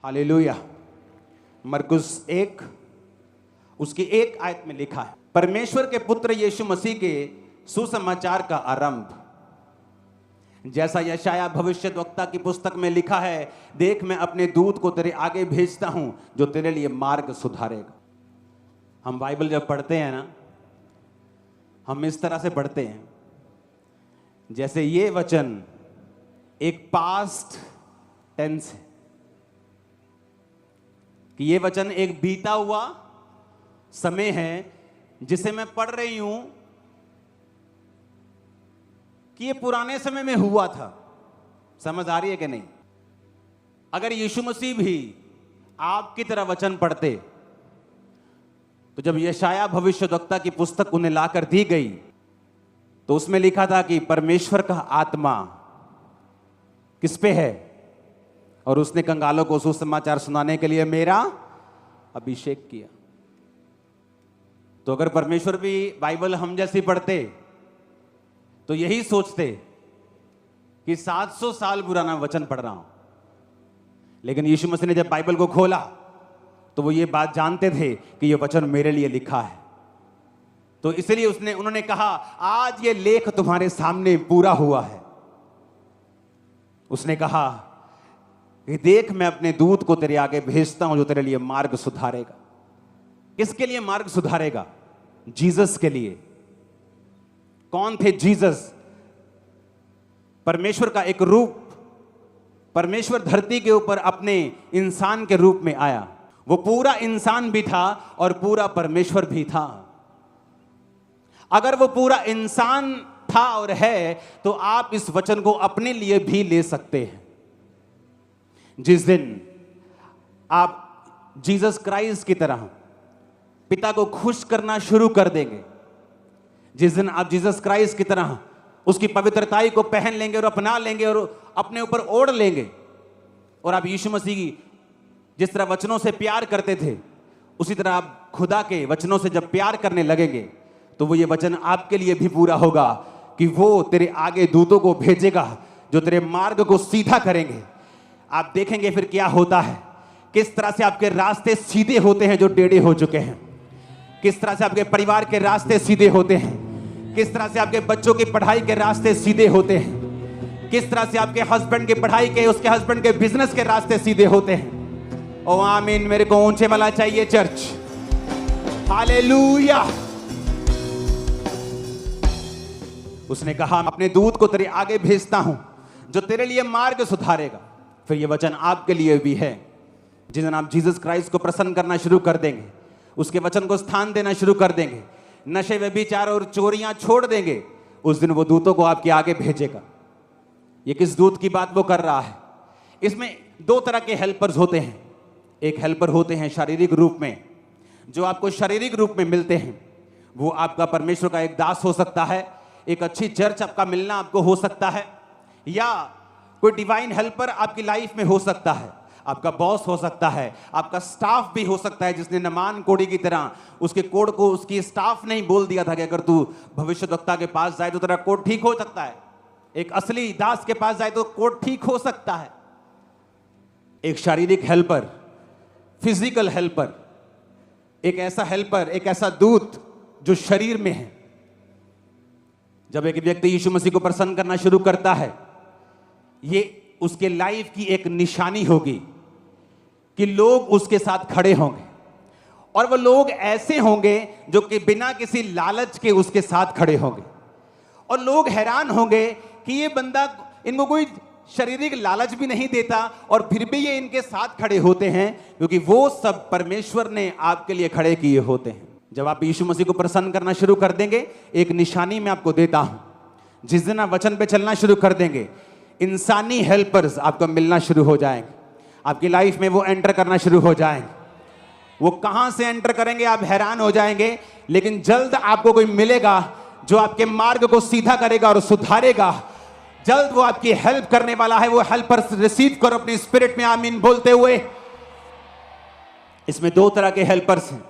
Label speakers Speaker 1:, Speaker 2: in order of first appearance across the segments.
Speaker 1: Hallelujah. मरकुस 1 उसकी 1 आयत में लिखा है, परमेश्वर के पुत्र यीशु मसीह के सुसमाचार का आरंभ, जैसा यशाया भविष्यद्वक्ता की पुस्तक में लिखा है, देख मैं अपने दूत को तेरे आगे भेजता हूं जो तेरे लिए मार्ग सुधारेगा। हम बाइबल जब पढ़ते हैं ना, हम इस तरह से पढ़ते हैं जैसे ये वचन एक पास्ट टेंस है, कि ये वचन एक बीता हुआ समय है जिसे मैं पढ़ रही हूं कि ये पुराने समय में हुआ था। समझ आ रही है कि नहीं? अगर यीशु मसीह भी आपकी तरह वचन पढ़ते तो जब यशाया भविष्यद्वक्ता की पुस्तक उन्हें लाकर दी गई तो उसमें लिखा था कि परमेश्वर का आत्मा किस पे है और उसने कंगालों को सुसमाचार सुनाने के लिए मेरा अभिषेक किया। तो अगर परमेश्वर भी बाइबल हम जैसी पढ़ते तो यही सोचते कि 700 साल पुराना वचन पढ़ रहा हूं, लेकिन यीशु मसीह ने जब बाइबल को खोला तो वो ये बात जानते थे कि ये वचन मेरे लिए लिखा है। तो इसलिए उन्होंने कहा, आज ये लेख तुम्हारे सामने पूरा हुआ है। उसने कहा कि देख मैं अपने दूत को तेरे आगे भेजता हूं जो तेरे लिए मार्ग सुधारेगा। किसके लिए मार्ग सुधारेगा? जीसस के लिए। कौन थे जीसस? परमेश्वर का एक रूप, परमेश्वर धरती के ऊपर अपने इंसान के रूप में आया। वो पूरा इंसान भी था और पूरा परमेश्वर भी था। अगर वो पूरा इंसान था और है तो आप इस वचन को अपने लिए भी ले सकते हैं। जिस दिन आप जीसस क्राइस्ट की तरह पिता को खुश करना शुरू कर देंगे, जिस दिन आप जीसस क्राइस्ट की तरह उसकी पवित्रताई को पहन लेंगे और अपना लेंगे और अपने ऊपर ओढ़ लेंगे, और आप यीशु मसीह की जिस तरह वचनों से प्यार करते थे उसी तरह आप खुदा के वचनों से जब प्यार करने लगेंगे तो वो ये वचन आपके लिए भी पूरा होगा कि वो तेरे आगे दूतों को भेजेगा जो तेरे मार्ग को सीधा करेंगे। आप देखेंगे फिर क्या होता है, किस तरह से आपके रास्ते सीधे होते हैं जो टेढ़े हो चुके हैं, किस तरह से आपके परिवार के रास्ते सीधे होते हैं, किस तरह से आपके बच्चों की पढ़ाई के रास्ते सीधे होते हैं, किस तरह से आपके हस्बैंड की पढ़ाई के, उसके हस्बैंड के बिजनेस के रास्ते सीधे होते हैं। ओ आमीन। मेरे को ऊंचे वाला चाहिए चर्च। हालेलुया। उसने कहा, अपने दूत को तेरे आगे भेजता हूं जो तेरे लिए मार्ग सुधारेगा। फिर ये वचन आपके लिए भी है। जिस दिन आप जीसस क्राइस्ट को प्रसन्न करना शुरू कर देंगे, उसके वचन को स्थान देना शुरू कर देंगे, नशे व्यभिचार और चोरियां छोड़ देंगे, उस दिन वो दूतों को आपके आगे भेजेगा। ये किस दूत की बात वो कर रहा है? इसमें 2 तरह के हेल्पर्स होते हैं। एक हेल्पर होते हैं शारीरिक रूप में, जो आपको शारीरिक रूप में मिलते हैं। वो आपका परमेश्वर का एक दास हो सकता है, एक अच्छी चर्च आपका मिलना आपको हो सकता है, या कोई डिवाइन हेल्पर आपकी लाइफ में हो सकता है। आपका बॉस हो सकता है, आपका स्टाफ भी हो सकता है, जिसने नमान कोड़ी की तरह उसके कोड को उसकी स्टाफ ने ही बोल दिया था कि अगर तू भविष्यद्वक्ता के पास जाए तो तेरा कोड ठीक हो सकता है। एक असली दास के पास जाए तो कोड ठीक हो सकता है। एक शारीरिक हेल्पर, फिजिकल हेल्पर, एक ऐसा हेल्पर, एक ऐसा दूत जो शरीर में है। जब एक व्यक्ति यीशु मसीह को प्रसन्न करना शुरू करता है, ये उसके लाइफ की एक निशानी होगी कि लोग उसके साथ खड़े होंगे, और वो लोग ऐसे होंगे जो कि बिना किसी लालच के उसके साथ खड़े होंगे, और लोग हैरान होंगे कि ये बंदा इनको कोई शारीरिक लालच भी नहीं देता और फिर भी ये इनके साथ खड़े होते हैं, क्योंकि वो सब परमेश्वर ने आपके लिए खड़े किए होते हैं। जब आप यीशु मसीह को प्रसन्न करना शुरू कर देंगे, एक निशानी मैं आपको देता हूं। जिस दिन आप वचन पे चलना शुरू कर देंगे, इंसानी हेल्पर्स आपको मिलना शुरू हो जाएंगे, आपकी लाइफ में वो एंटर करना शुरू हो जाएंगे। वो कहां से एंटर करेंगे आप हैरान हो जाएंगे, लेकिन जल्द आपको कोई मिलेगा जो आपके मार्ग को सीधा करेगा और सुधारेगा। जल्द वो आपकी हेल्प करने वाला है। वो हेल्पर्स रिसीव करो अपनी स्पिरिट में आमीन बोलते हुए। इसमें 2 तरह के हेल्पर्स हैं।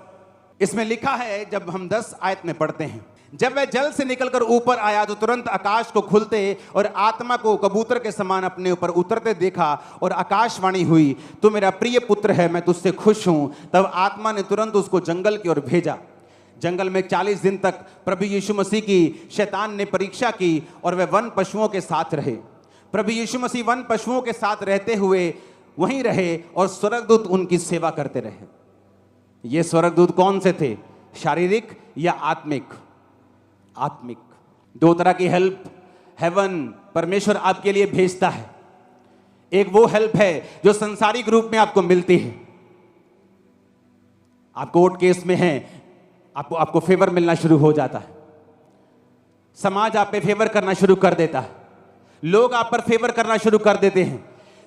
Speaker 1: इसमें लिखा है, जब हम 10 आयत में पढ़ते हैं, जब वह जल से निकलकर ऊपर आया तो तुरंत आकाश को खुलते और आत्मा को कबूतर के समान अपने ऊपर उतरते देखा, और आकाशवाणी हुई, तू मेरा प्रिय पुत्र है, मैं तुझसे खुश हूं। तब आत्मा ने तुरंत उसको जंगल की ओर भेजा। जंगल में 40 दिन तक प्रभु यीशु मसीह की शैतान ने परीक्षा की और वे वन पशुओं के साथ रहे। प्रभु यीशु मसीह वन पशुओं के साथ रहते हुए वहीं रहे और स्वर्गदूत उनकी सेवा करते रहे। ये स्वर्गदूत कौन से थे? शारीरिक या आत्मिक? आत्मिक। दो तरह की हेल्प हेवन परमेश्वर आपके लिए भेजता है। एक वो हेल्प है जो संसारिक रूप में आपको मिलती है। आप कोर्ट केस में हैं, आपको फेवर मिलना शुरू हो जाता है, समाज आप पे फेवर करना शुरू कर देता है, लोग आप पर फेवर करना शुरू कर देते हैं,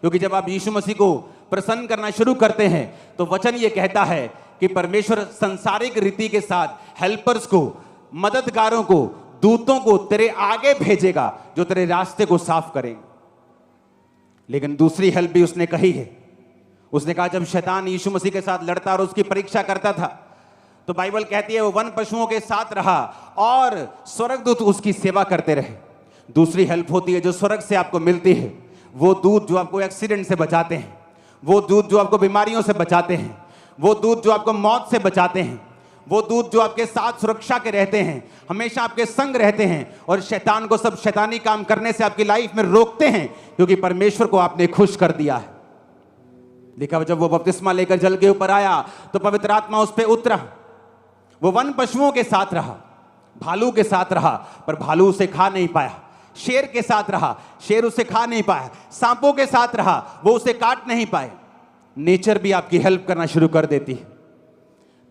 Speaker 1: क्योंकि जब आप यीशु मसीह को प्रसन्न करना शुरू करते हैं तो वचन ये कहता है कि परमेश्वर संसारिक रीति के साथ हेल्पर्स को, मददगारों को, दूतों को तेरे आगे भेजेगा जो तेरे रास्ते को साफ करेंगे। लेकिन दूसरी हेल्प भी उसने कही है। उसने कहा जब शैतान यीशु मसीह के साथ लड़ता और उसकी परीक्षा करता था तो बाइबल कहती है वो वन पशुओं के साथ रहा और स्वर्गदूत उसकी सेवा करते रहे। दूसरी हेल्प होती है जो स्वर्ग से आपको मिलती है, वो दूत जो आपको एक्सीडेंट से बचाते हैं, वो दूत जो आपको बीमारियों से बचाते हैं, वो दूत जो आपको मौत से बचाते हैं, वो दूत जो आपके साथ सुरक्षा के रहते हैं, हमेशा आपके संग रहते हैं और शैतान को सब शैतानी काम करने से आपकी लाइफ में रोकते हैं, क्योंकि परमेश्वर को आपने खुश कर दिया है। देखा जब वो बपतिस्मा लेकर जल के ऊपर आया तो पवित्र आत्मा उस पर उतरा। वो वन पशुओं के साथ रहा, भालू के साथ रहा पर भालू उसे खा नहीं पाया, शेर के साथ रहा, शेर उसे खा नहीं पाया, सांपों के साथ रहा, वो उसे काट नहीं पाए। नेचर भी आपकी हेल्प करना शुरू कर देती है,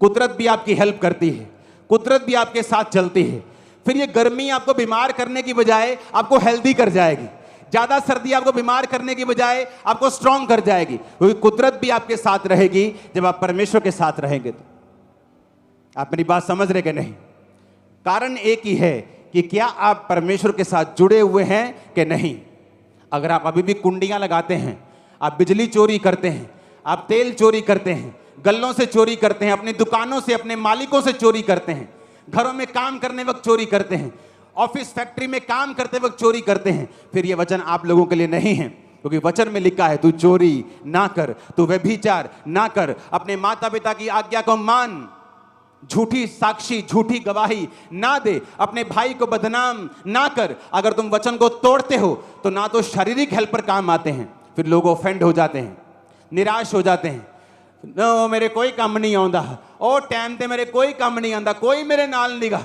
Speaker 1: कुदरत भी आपकी हेल्प करती है, कुदरत भी आपके साथ चलती है। फिर ये गर्मी आपको बीमार करने की बजाय आपको हेल्दी कर जाएगी, ज्यादा सर्दी आपको बीमार करने की बजाय आपको स्ट्रांग कर जाएगी, क्योंकि कुदरत भी आपके साथ रहेगी जब आप परमेश्वर के साथ रहेंगे। तो आप मेरी बात समझ रहे कि नहीं? कारण एक ही है कि क्या आप परमेश्वर के साथ जुड़े हुए हैं कि नहीं। अगर आप अभी भी कुंडियां लगाते हैं, आप बिजली चोरी करते हैं, आप तेल चोरी करते हैं, गल्लों से चोरी करते हैं, अपनी दुकानों से, अपने मालिकों से चोरी करते हैं, घरों में काम करने वक्त चोरी करते हैं, ऑफिस फैक्ट्री में काम करते वक्त चोरी करते हैं, फिर यह वचन आप लोगों के लिए नहीं है। क्योंकि वचन में लिखा है तू चोरी ना कर, तू व्यभिचार ना कर, अपने माता पिता की आज्ञा को मान, झूठी साक्षी, झूठी गवाही ना दे, अपने भाई को बदनाम ना कर। अगर तुम वचन को तोड़ते हो तो ना तो शारीरिक हेल्पर काम आते हैं, फिर लोग ऑफेंड हो जाते हैं, निराश हो जाते हैं। नो मेरे कोई काम नहीं आंदा, ओ टाइम ते मेरे कोई काम नहीं आंदा, कोई मेरे नाल निगा।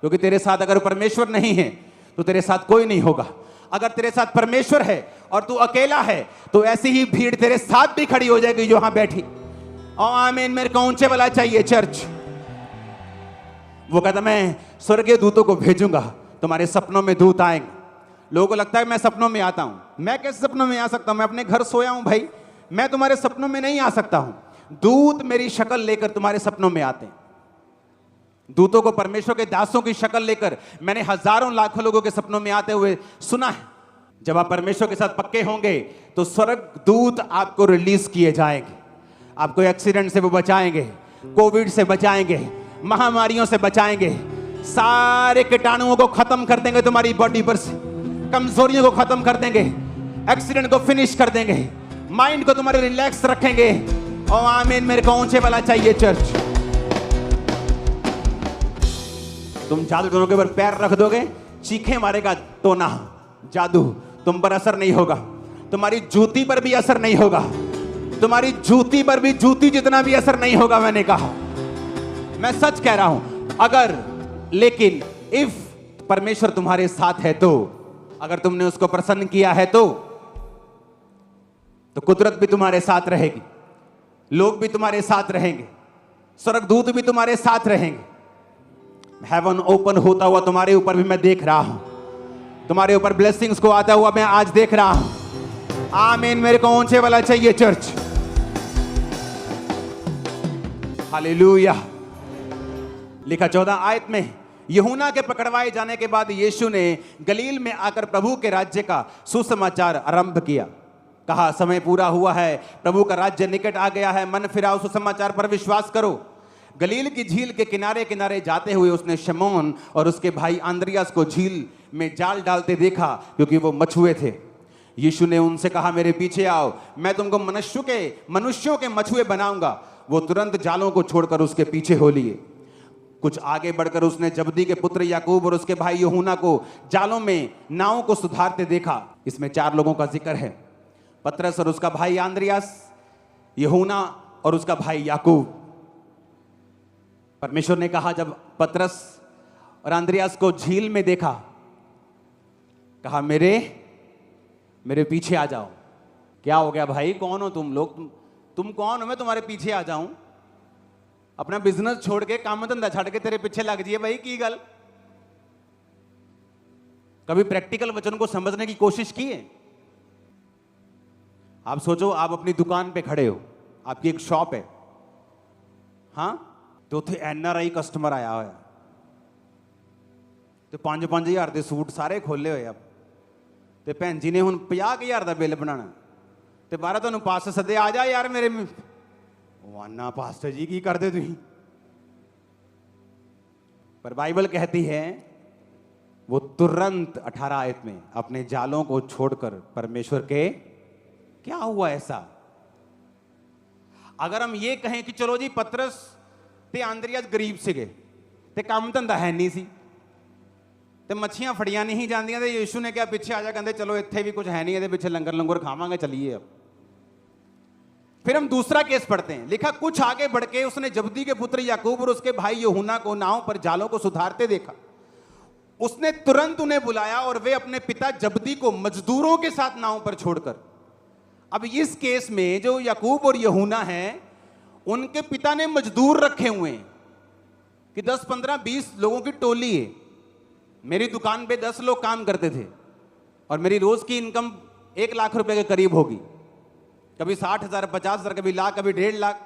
Speaker 1: क्योंकि तेरे साथ अगर परमेश्वर नहीं है तो तेरे साथ कोई नहीं होगा। अगर तेरे साथ परमेश्वर है और तू अकेला है तो ऐसी ही भीड़ तेरे साथ भी खड़ी हो जाएगी जो यहां बैठी। ओ आमीन। मेरे को ऊंचे वाला चाहिए चर्च। वो कहता मैं स्वर्गीय दूतों को भेजूंगा, तुम्हारे सपनों में दूत आएंगे। लोगों को लगता है मैं सपनों में आता हूं। मैं कैसे सपनों में आ सकता हूं? मैं अपने घर सोया हूं भाई, मैं तुम्हारे सपनों में नहीं आ सकता हूं। दूत मेरी शक्ल लेकर तुम्हारे सपनों में आते हैं। दूतों को परमेश्वर के दासों की शक्ल लेकर मैंने हजारों लाखों लोगों के सपनों में आते हुए सुना है। जब आप परमेश्वर के साथ पक्के होंगे तो स्वर्ग दूत आपको रिलीज किए जाएंगे, आपको एक्सीडेंट से वो बचाएंगे, कोविड से बचाएंगे, महामारियों से बचाएंगे, सारे कीटाणुओं को खत्म कर देंगे, तुम्हारी बॉडी पर से कमजोरियों को खत्म कर देंगे, एक्सीडेंट को फिनिश कर देंगे, माइंड को तुम्हारे रिलैक्स रखेंगे। ओ आमीन। मेरे को ऊंचे वाला चाहिए चर्च। तुम जादू टोनों के ऊपर पैर रख दोगे, चीखे मारेगा टोना, जादू तुम पर असर नहीं होगा, तुम्हारी जूती पर भी असर नहीं होगा, तुम्हारी जूती पर भी जूती जितना भी असर नहीं होगा। मैंने कहा, मैं सच कह रहा हूं। अगर लेकिन इफ परमेश्वर तुम्हारे साथ है तो, अगर तुमने उसको प्रसन्न किया है तो कुदरत भी तुम्हारे साथ रहेगी, लोग भी तुम्हारे साथ रहेंगे, स्वर्गदूत भी तुम्हारे साथ रहेंगे। हेवन ओपन होता हुआ तुम्हारे ऊपर भी मैं देख रहा हूं, तुम्हारे ऊपर ब्लेसिंग्स को आता हुआ मैं आज देख रहा हूं। आमीन। मेरे को ऊंचे वाला चाहिए चर्च। हालेलुया। लिखा 14 आयत में, यूहन्ना के पकड़वाए जाने के बाद यीशु ने गलील में आकर प्रभु के राज्य का सुसमाचार आरंभ किया। कहा समय पूरा हुआ है, प्रभु का राज्य निकट आ गया है, मन फिराओ, सुसमाचार पर विश्वास करो। गलील की झील के किनारे किनारे जाते हुए उसने शमौन और उसके भाई आंद्रियास को झील में जाल डालते देखा, क्योंकि वो मछुए थे। यीशु ने उनसे कहा, मेरे पीछे आओ, मैं तुमको मनुष्यों के मछुए बनाऊंगा। वो तुरंत जालों को छोड़कर उसके पीछे हो लिए। कुछ आगे बढ़कर उसने जब्दी के पुत्र याकूब और उसके भाई यूहन्ना को जालों में नावों को सुधारते देखा। इसमें 4 लोगों का जिक्र है, पतरस और उसका भाई आंद्रियास, यूहन्ना और उसका भाई याकूब। परमेश्वर ने कहा, जब पतरस और आंद्रियास को झील में देखा, कहा, मेरे पीछे आ जाओ। क्या हो गया भाई, कौन हो तुम लोग? तुम कौन हो, मैं तुम्हारे पीछे आ जाऊं? अपना बिजनेस छोड़ के, काम धंधा छोड़ के तेरे पीछे लग जाइए भाई, की गल? कभी प्रैक्टिकल वचन को समझने की कोशिश की है? आप सोचो, आप अपनी दुकान पे खड़े हो, आपकी एक शॉप है, हाँ, तो थे NRI कस्टमर आया होया, तो 5-5 हज़ार के सूट सारे खोले हुए। अब तो भैन जी ने हुण 50,000 का बिल बनाना, तो बाहर तुहानूं पास सदे, आ जा यार मेरे। वाना पास्टर जी की करते तुसीं? पर बाइबल कहती है, वो तुरंत 18 आयत में अपने जालों को छोड़कर परमेश्वर के, क्या हुआ ऐसा? अगर हम ये कहें कि चलो जी पतरस ते आंद्रियास गरीब सीगे ते काम धंधा है नहीं सी ते मच्छियां फड़ियां नहीं जांदियां, ते यीशु ने क्या पीछे आ जा, कहते चलो इत्थे भी कुछ है नहीं, ये पीछे लंगर लंगर खावांगे, चलिए। अब फिर हम दूसरा केस पढ़ते हैं, लिखा, कुछ आगे बढ़ के उसने जब्दी के पुत्र याकूब और उसके भाई यूहन्ना को नाव पर जालों को सुधारते देखा। उसने तुरंत उन्हें बुलाया और वे अपने पिता जब्दी को मजदूरों के साथ नाव पर छोड़कर, अब इस केस में जो याकूब और यूहन्ना हैं, उनके पिता ने मजदूर रखे हुए हैं कि 10, 15, 20 लोगों की टोली है। मेरी दुकान पे 10 लोग काम करते थे और मेरी रोज की इनकम 1 लाख रुपए के करीब होगी, कभी 60,000, 50,000, कभी लाख, कभी 1.5 लाख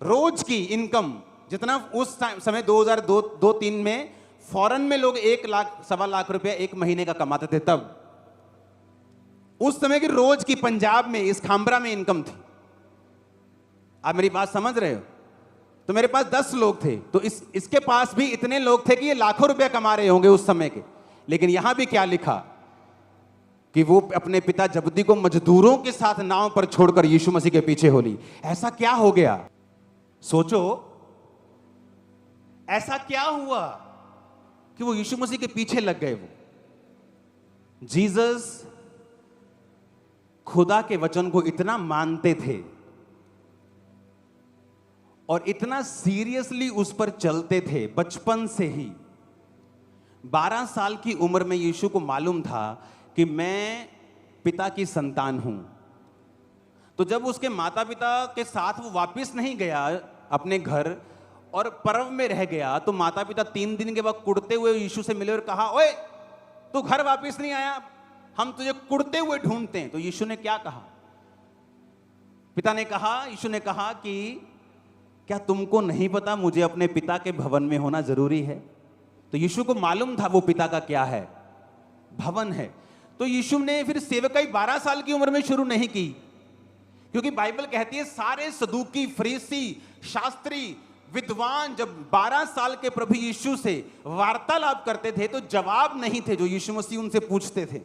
Speaker 1: रोज की इनकम। जितना उस समय 2002-3 में फॉरेन में लोग 1 लाख, 1.25 लाख रुपया 1 महीने का कमाते थे, तब उस समय की रोज की पंजाब में, इस खाम्बरा में इनकम थी। आप मेरी बात समझ रहे हो? तो मेरे पास 10 लोग थे, तो इसके पास भी इतने लोग थे कि ये लाखों रुपया कमा रहे होंगे उस समय के। लेकिन यहां भी क्या लिखा कि वो अपने पिता जब्दी को मजदूरों के साथ नाव पर छोड़कर यीशु मसीह के पीछे हो ली। ऐसा क्या हो गया? सोचो, ऐसा क्या हुआ कि वो यीशु मसीह के पीछे लग गए? वो जीसस खुदा के वचन को इतना मानते थे और इतना सीरियसली उस पर चलते थे बचपन से ही। 12 साल की उम्र में यीशु को मालूम था कि मैं पिता की संतान हूं। तो जब उसके माता पिता के साथ वो वापस नहीं गया अपने घर और पर्व में रह गया, तो माता पिता 3 दिन के बाद कुड़ते हुए यीशु से मिले और कहा, ओए तू घर वापस नहीं आया, हम तुझे कुड़ते हुए ढूंढते हैं। तो यीशु ने क्या कहा? पिता ने कहा, यीशु ने कहा कि क्या तुमको नहीं पता मुझे अपने पिता के भवन में होना जरूरी है? तो यीशु को मालूम था वो पिता का क्या है, भवन है। तो यीशु ने फिर सेवकाई 12 साल की उम्र में शुरू नहीं की, क्योंकि बाइबल कहती है सारे सदूकी, फरीसी, शास्त्री, विद्वान जब 12 साल के प्रभु यीशु से वार्तालाप करते थे तो जवाब नहीं थे जो यीशु मसीह उनसे पूछते थे।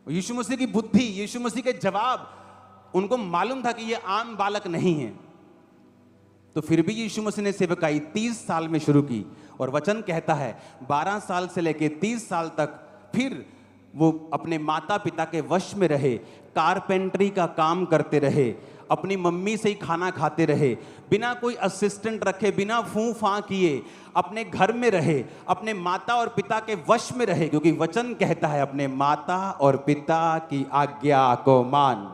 Speaker 1: यीशु मसीह की बुद्धि, यीशु मसीह के जवाब, उनको मालूम था कि ये आम बालक नहीं है। तो फिर भी यीशु मसीह ने सेवकाई 30 साल में शुरू की, और वचन कहता है 12 साल से लेकर 30 साल तक फिर वो अपने माता पिता के वश में रहे, कारपेंटरी का काम करते रहे, अपनी मम्मी से ही खाना खाते रहे, बिना कोई असिस्टेंट रखे, बिना फूं फां किए अपने घर में रहे, अपने माता और पिता के वश में रहे, क्योंकि वचन कहता है अपने माता और पिता की आज्ञा को मान।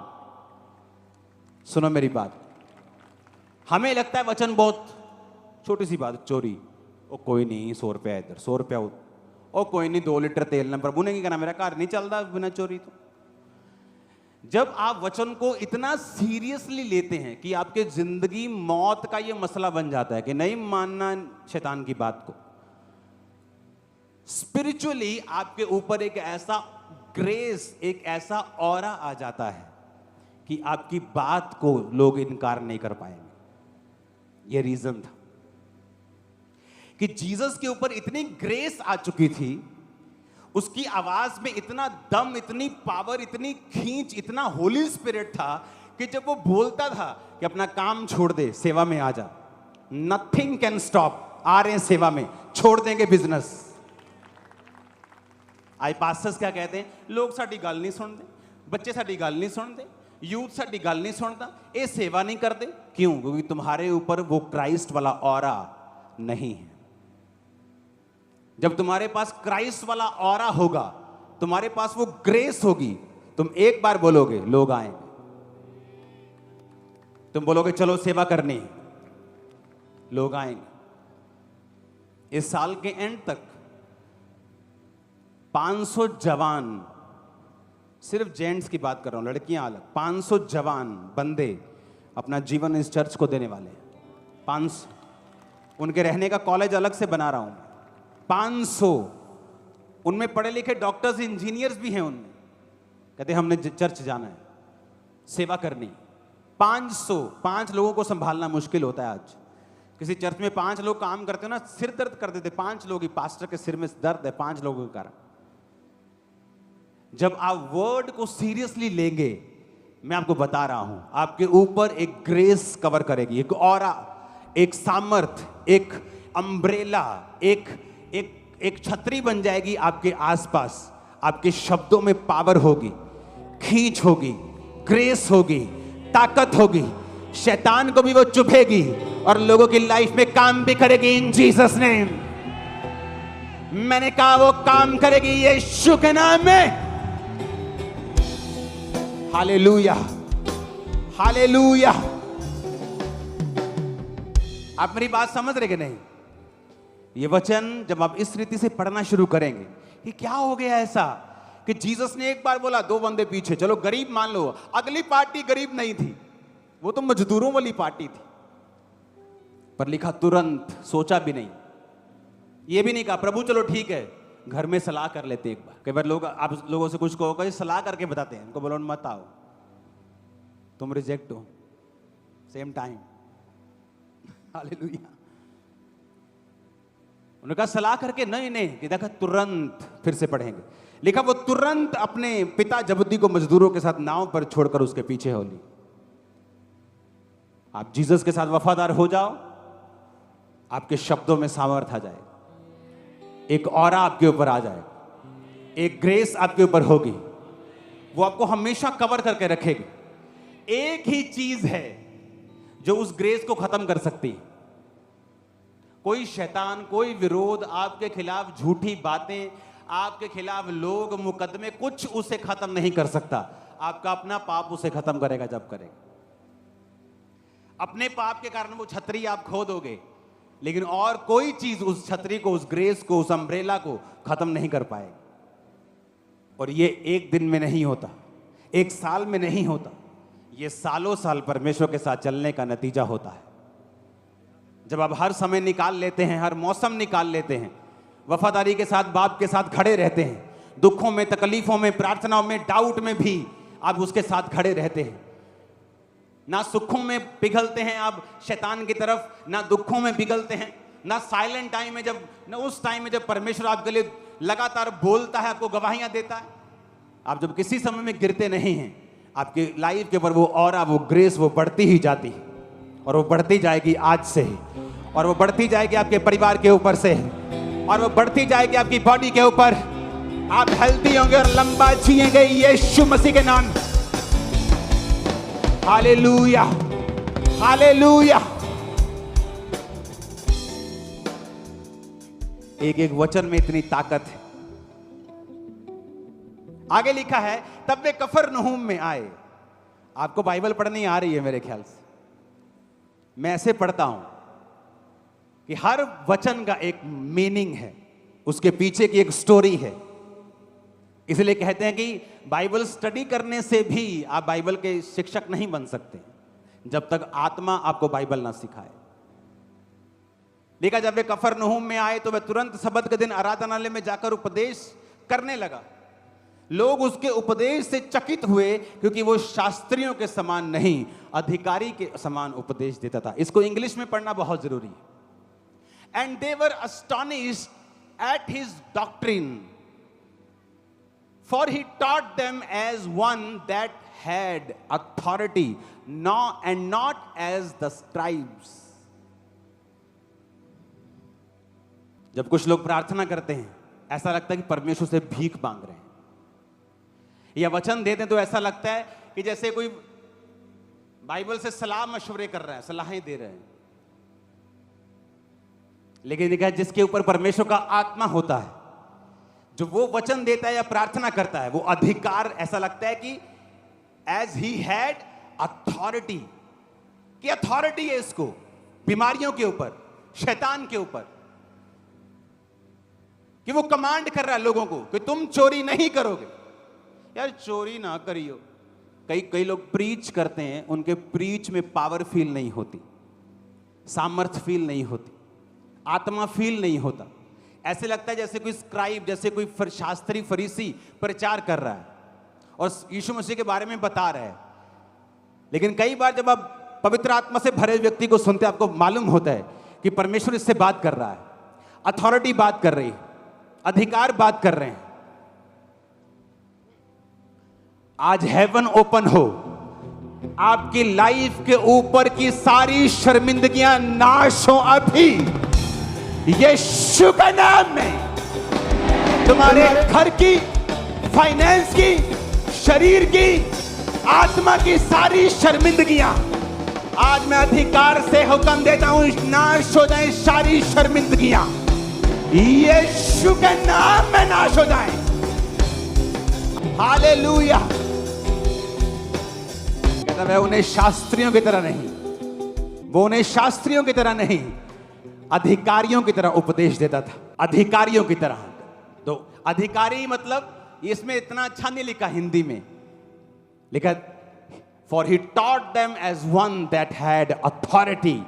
Speaker 1: सुनो मेरी बात, हमें लगता है वचन बहुत छोटी सी बात, चोरी, ओ कोई नहीं 100 रुपया इधर, 100 रुपया उधर, ओ कोई नहीं 2 लीटर तेल ना, प्रभु ने क्या कहना, मेरा घर नहीं चलता बिना चोरी। तो जब आप वचन को इतना सीरियसली लेते हैं कि आपके जिंदगी मौत का ये मसला बन जाता है कि नहीं मानना शैतान की बात को, स्पिरिचुअली आपके ऊपर एक ऐसा ग्रेस, एक ऐसा ऑरा आ जाता है कि आपकी बात को लोग इनकार नहीं कर पाएंगे। ये रीजन था कि जीसस के ऊपर इतनी ग्रेस आ चुकी थी, उसकी आवाज में इतना दम, इतनी पावर, इतनी खींच, इतना होली स्पिरिट था कि जब वो बोलता था कि अपना काम छोड़ दे, सेवा में आ जा, नथिंग कैन स्टॉप। आ रहे हैं सेवा में, छोड़ देंगे बिजनेस। आज पास्टर्स क्या कहते हैं, लोग साडी गल नहीं सुनते, बच्चे साडी गल नहीं सुनते, यूथ साडी गल नहीं सुनता, ये सेवा नहीं करते। क्यों? क्योंकि तुम्हारे ऊपर वो क्राइस्ट वाला ऑरा नहीं है। जब तुम्हारे पास क्राइस्ट वाला ऑरा होगा, तुम्हारे पास वो ग्रेस होगी, तुम एक बार बोलोगे, लोग आएंगे। तुम बोलोगे चलो सेवा करनी, लोग आएंगे। इस साल के एंड तक 500 जवान, सिर्फ जेंट्स की बात कर रहा हूं, लड़कियां अलग, 500 जवान बंदे अपना जीवन इस चर्च को देने वाले हैं। 500, उनके रहने का कॉलेज अलग से बना रहा हूं। 500, उनमें पढ़े लिखे डॉक्टर्स, इंजीनियर्स भी हैं उनमें। कहते हमने चर्च जाना है, सेवा करनी। 500, 5 लोगों को संभालना मुश्किल होता है आज। किसी चर्च में 5 लोग काम करते हो ना, सिर दर्द कर देते। 5 लोग ही, पास्टर के सिर में दर्द है 5 लोगों के कारण। जब आप वर्ड को सीरियसली लेंगे, मैं आपको बता रहा हूं, आपके ऊपर एक ग्रेस कवर करेगी, एक ऑरा, एक सामर्थ, एक अम्ब्रेला, एक छतरी बन जाएगी आपके आसपास। आपके शब्दों में पावर होगी, खींच होगी, ग्रेस होगी, ताकत होगी। शैतान को भी वो चुभेगी और लोगों की लाइफ में काम भी करेगी इन जीसस नेम। मैंने कहा वो काम करेगी यीशु के नाम में। Hallelujah, hallelujah. आप मेरी बात समझ रहे कि नहीं? ये वचन जब आप इस रीति से पढ़ना शुरू करेंगे, कि क्या हो गया ऐसा कि जीसस ने एक बार बोला, 2 बंदे पीछे, चलो गरीब मान लो। अगली पार्टी गरीब नहीं थी, वो तो मजदूरों वाली पार्टी थी। पर लिखा तुरंत, सोचा भी नहीं, ये भी नहीं कहा प्रभु चलो ठीक है, घर में सलाह कर लेते एक बार। कई बार लोग, आप लोगों से कुछ कहो, सलाह करके बताते हैं, उनको बोलो मत आओ, तुम रिजेक्ट हो, सेम टाइम। हालेलुया। उन्होंने कहा सलाह करके, नहीं कि देखा तुरंत। फिर से पढ़ेंगे, लिखा वो तुरंत अपने पिता जबदी को मजदूरों के साथ नाव पर छोड़कर उसके पीछे हो ली। आप जीसस के साथ वफादार हो जाओ, आपके शब्दों में सामर्थ आ जाए, एक ऑरा आपके ऊपर आ जाए, एक ग्रेस आपके ऊपर होगी, वो आपको हमेशा कवर करके रखेगी। एक ही चीज है जो उस ग्रेस को खत्म कर सकती है। कोई शैतान, कोई विरोध, आपके खिलाफ झूठी बातें, आपके खिलाफ लोग, मुकदमे, कुछ उसे खत्म नहीं कर सकता। आपका अपना पाप उसे खत्म करेगा जब करेगा। अपने पाप के कारण वो छतरी आप खो दोगे, लेकिन और कोई चीज उस छतरी को, उस ग्रेस को, उस अम्ब्रेला को खत्म नहीं कर पाएगी। और ये एक दिन में नहीं होता, एक साल में नहीं होता, ये सालों साल परमेश्वर के साथ चलने का नतीजा होता है। जब आप हर समय निकाल लेते हैं, हर मौसम निकाल लेते हैं, वफादारी के साथ बाप के साथ खड़े रहते हैं, दुखों में, तकलीफों में, प्रार्थनाओं में, डाउट में भी आप उसके साथ खड़े रहते हैं। ना सुखों में पिघलते हैं आप शैतान की तरफ, ना दुखों में पिघलते हैं, ना साइलेंट टाइम में, जब ना उस टाइम में जब परमेश्वर आपके लिए लगातार बोलता है, आपको गवाहियां देता है। आप जब किसी समय में गिरते नहीं हैं, आपकी लाइफ के ऊपर वो ऑरा, वो ग्रेस, वो बढ़ती ही जाती है। और वो बढ़ती जाएगी आज से ही, और वो बढ़ती जाएगी आपके परिवार के ऊपर से, और वो बढ़ती जाएगी आपकी बॉडी के ऊपर। आप हेल्दी होंगे और लंबा जिएंगे यीशु मसीह के नाम। Hallelujah, hallelujah. एक एक वचन में इतनी ताकत है। आगे लिखा है, तब वे कफरनहूम में आए। आपको बाइबल पढ़नी आ रही है मेरे ख्याल से। मैं ऐसे पढ़ता हूं कि हर वचन का एक मीनिंग है, उसके पीछे की एक स्टोरी है। इसलिए कहते हैं कि बाइबल स्टडी करने से भी आप बाइबल के शिक्षक नहीं बन सकते जब तक आत्मा आपको बाइबल ना सिखाए। देखा, जब वे कफरनहूम में आए तो वह तुरंत सबत के दिन आराधनालय में जाकर उपदेश करने लगा। लोग उसके उपदेश से चकित हुए क्योंकि वो शास्त्रियों के समान नहीं, अधिकारी के समान उपदेश देता था। इसको इंग्लिश में पढ़ना बहुत जरूरी है। And they were astonished at his doctrine, for he taught them as one that had authority, and not as the scribes. जब कुछ लोग प्रार्थना करते हैं, ऐसा लगता है कि परमेश्वर से भीख मांग रहे हैं, या वचन देते हैं तो ऐसा लगता है कि जैसे कोई बाइबल से सलाह मशवरे कर रहा है, सलाहें दे रहे हैं। लेकिन देखा, जिसके ऊपर परमेश्वर का आत्मा होता है, जो वो वचन देता है या प्रार्थना करता है, वो अधिकार, ऐसा लगता है कि एज ही हैड अथॉरिटी, कि अथॉरिटी है इसको बीमारियों के ऊपर, शैतान के ऊपर, कि वो कमांड कर रहा है लोगों को कि तुम चोरी नहीं करोगे। यार चोरी ना करियो। कई लोग प्रीच करते हैं, उनके प्रीच में पावर फील नहीं होती, सामर्थ फील नहीं होती, आत्मा फील नहीं होता। ऐसे लगता है जैसे कोई स्क्राइब, जैसे कोई शास्त्री फरीसी प्रचार कर रहा है और यीशु मसीह के बारे में बता रहा है। लेकिन कई बार जब आप पवित्र आत्मा से भरे व्यक्ति को सुनते हैं, आपको मालूम होता है कि परमेश्वर इससे बात कर रहा है, अथॉरिटी बात कर रही है, अधिकार बात कर रहे हैं। आज हेवन ओपन हो, आपकी लाइफ के ऊपर की सारी शर्मिंदगियां नाश हो अभी यीशु के नाम में। तुम्हारे घर की, फाइनेंस की, शरीर की, आत्मा की सारी शर्मिंदगियां आज मैं अधिकार से हुक्म देता हूं, नाश हो जाए सारी शर्मिंदगियां, यीशु के नाम में नाश हो जाए। हालेलुया। कहता मैं उन्हें शास्त्रियों की तरह नहीं, वो उन्हें शास्त्रियों की तरह नहीं, अधिकारियों की तरह उपदेश देता था। अधिकारियों की तरह। तो अधिकारी मतलब, इसमें इतना अच्छा नहीं लिखा हिंदी में, लिखा for he taught them as one that had authority.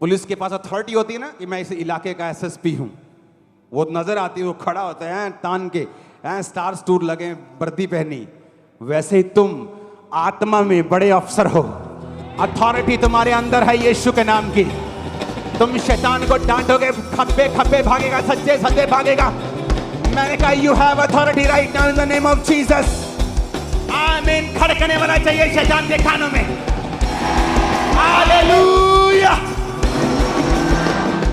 Speaker 1: Police के पास अथॉरिटी होती है ना, कि मैं इस इलाके का एसएसपी हूं, वो नजर आती है, वो खड़ा होता है तान के, स्टार स्टूर लगे, वर्दी पहनी। वैसे ही तुम आत्मा में बड़े अफसर हो, अथॉरिटी तुम्हारे अंदर है यीशु के नाम की। तुम शैतान को डांटोगे, खप्पे खप्पे भागेगा, सच्चे सच्चे भागेगा। मैंने कहा you have authority right now in the name of Jesus. आमीन। खड़कने वाला चाहिए शैतान के कानों में। हालेलुया।